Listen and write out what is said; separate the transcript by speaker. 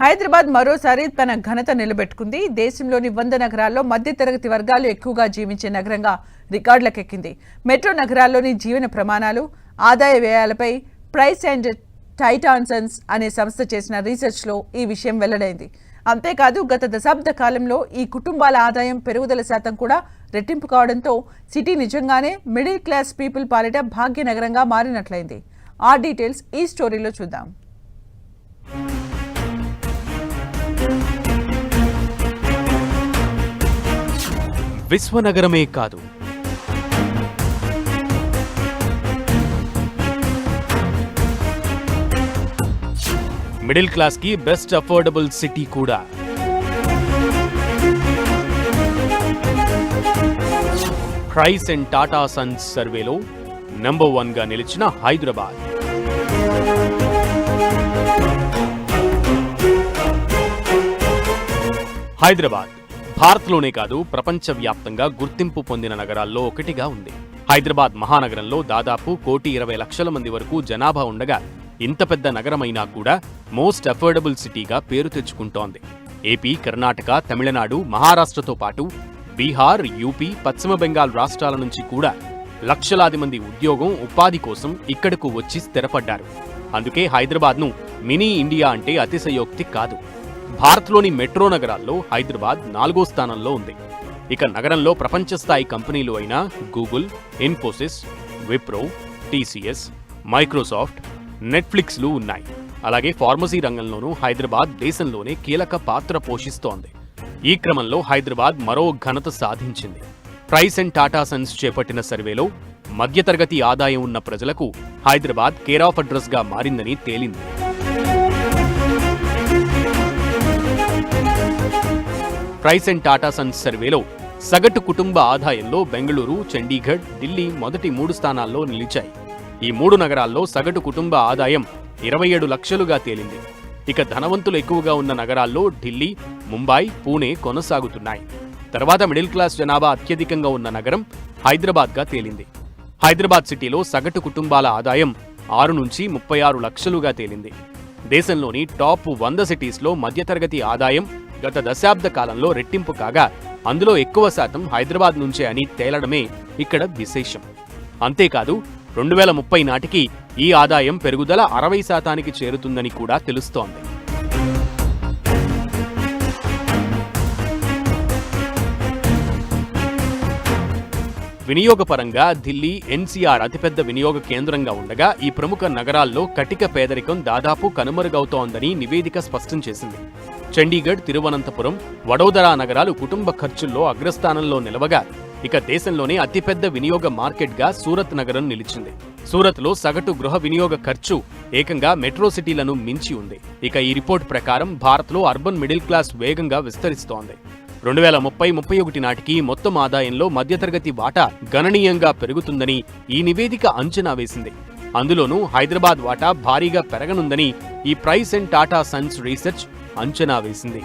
Speaker 1: హైదరాబాద్ మరోసారి తన ఘనత నిలబెట్టుకుంది. దేశంలోని 100 నగరాల్లో మధ్యతరగతి వర్గాలు ఎక్కువగా జీవించే నగరంగా రికార్డులకెక్కింది. మెట్రో నగరాల్లోని జీవన ప్రమాణాలు, ఆదాయ వ్యయాలపై ప్రైస్ అండ్ టైటాన్సన్స్ అనే సంస్థ చేసిన రీసెర్చ్లో ఈ విషయం వెల్లడైంది. అంతేకాదు గత దశాబ్ద కాలంలో ఈ కుటుంబాల ఆదాయం పెరుగుదల శాతం కూడా రెట్టింపు కావడంతో సిటీ నిజంగానే మిడిల్ క్లాస్ పీపుల్ పాలిట భాగ్యనగరంగా మారినట్లయింది. ఆ డీటెయిల్స్ ఈ స్టోరీలో చూద్దాం.
Speaker 2: విశ్వనగరమే కాదు, మిడిల్ క్లాస్ కి బెస్ట్ అఫోర్డబుల్ సిటీ కూడా. ప్రైస్ అండ్ టాటా సన్స్ సర్వేలో నంబర్ 1 గా నిలిచిన హైదరాబాద్. హైదరాబాద్ భారత్లోనే కాదు ప్రపంచవ్యాప్తంగా గుర్తింపు పొందిన నగరాల్లో ఒకటిగా ఉంది. హైదరాబాద్ మహానగరంలో దాదాపు 1,20,00,000 మంది వరకు జనాభా ఉండగా ఇంత పెద్ద నగరమైనా కూడా మోస్ట్ అఫోర్డబుల్ సిటీగా పేరు తెచ్చుకుంటోంది. ఏపీ, కర్ణాటక, తమిళనాడు, మహారాష్ట్రతో పాటు బీహార్, యూపీ, పశ్చిమ బెంగాల్ రాష్ట్రాల నుంచి కూడా లక్షలాది మంది ఉద్యోగం, ఉపాధి కోసం ఇక్కడకు వచ్చి స్థిరపడ్డారు. అందుకే హైదరాబాద్ను మినీ ఇండియా అంటే అతిశయోక్తి కాదు. భారత్లోని మెట్రో నగరాల్లో హైదరాబాద్ 4వ స్థానంలో ఉంది. ఇక నగరంలో ప్రపంచ స్థాయి కంపెనీలు అయిన Google, Infosys, Wipro, TCS, Microsoft, నెట్ఫ్లిక్స్లు ఉన్నాయి. అలాగే ఫార్మసీ రంగంలోనూ హైదరాబాద్ దేశంలోనే కీలక పాత్ర పోషిస్తోంది. ఈ క్రమంలో హైదరాబాద్ మరో ఘనత సాధించింది. ప్రైస్ అండ్ టాటా సన్స్ చేపట్టిన సర్వేలో మధ్యతరగతి ఆదాయం ఉన్న ప్రజలకు హైదరాబాద్ కేర్ ఆఫ్ అడ్రస్ గా మారిందని తేలింది. ప్రైస్ అండ్ టాటా సన్స్ సర్వేలో సగటు కుటుంబ ఆదాయంలో బెంగళూరు, చండీగఢ్, ఢిల్లీ మొదటి 3 స్థానాల్లో నిలిచాయి. ఈ 3 నగరాల్లో సగటు కుటుంబ ఆదాయం 27 లక్షలుగా తేలింది. ఇక ధనవంతులు ఎక్కువగా ఉన్న నగరాల్లో ఢిల్లీ, ముంబై, పూణే కొనసాగుతున్నాయి. తర్వాత మిడిల్ క్లాస్ జనాభా అత్యధికంగా ఉన్న నగరం హైదరాబాద్గా తేలింది. హైదరాబాద్ సిటీలో సగటు కుటుంబాల ఆదాయం 6 నుంచి 36 లక్షలుగా తేలింది. దేశంలోని టాప్ 100 సిటీస్లో మధ్యతరగతి ఆదాయం గత దశాబ్ద కాలంలో రెట్టింపు కాగా అందులో ఎక్కువ శాతం హైదరాబాద్ నుంచే అని తేలడమే ఇక్కడ విశేషం. అంతేకాదు 2030 నాటికి ఈ ఆదాయం పెరుగుదల 60% చేరుతుందని కూడా తెలుస్తోంది. వినియోగపరంగా ఢిల్లీ, ఎన్సీఆర్ అతిపెద్ద వినియోగ కేంద్రంగా ఉండగా ఈ ప్రముఖ నగరాల్లో కటిక పేదరికం దాదాపు కనుమరుగవుతోందని నివేదిక స్పష్టం చేసింది. చండీగఢ్, తిరువనంతపురం, వడోదరా నగరాలు కుటుంబ ఖర్చుల్లో అగ్రస్థానంలో నిలవగా ఇక దేశంలోనే అతిపెద్ద వినియోగ మార్కెట్గా సూరత్ నగరం నిలిచింది. సూరత్లో సగటు గృహ వినియోగ ఖర్చు ఏకంగా మెట్రో సిటీలను మించి ఉంది. ఇక ఈ రిపోర్ట్ ప్రకారం భారత్లో అర్బన్ మిడిల్ క్లాస్ వేగంగా విస్తరిస్తోంది. 2030-31 నాటికి మొత్తం ఆదాయంలో మధ్యతరగతి వాటా గణనీయంగా పెరుగుతుందని ఈ నివేదిక అంచనా వేసింది. అందులోనూ హైదరాబాద్ వాటా భారీగా పెరగనుందని ఈ price and Tata Sons research అంచనా వేసింది.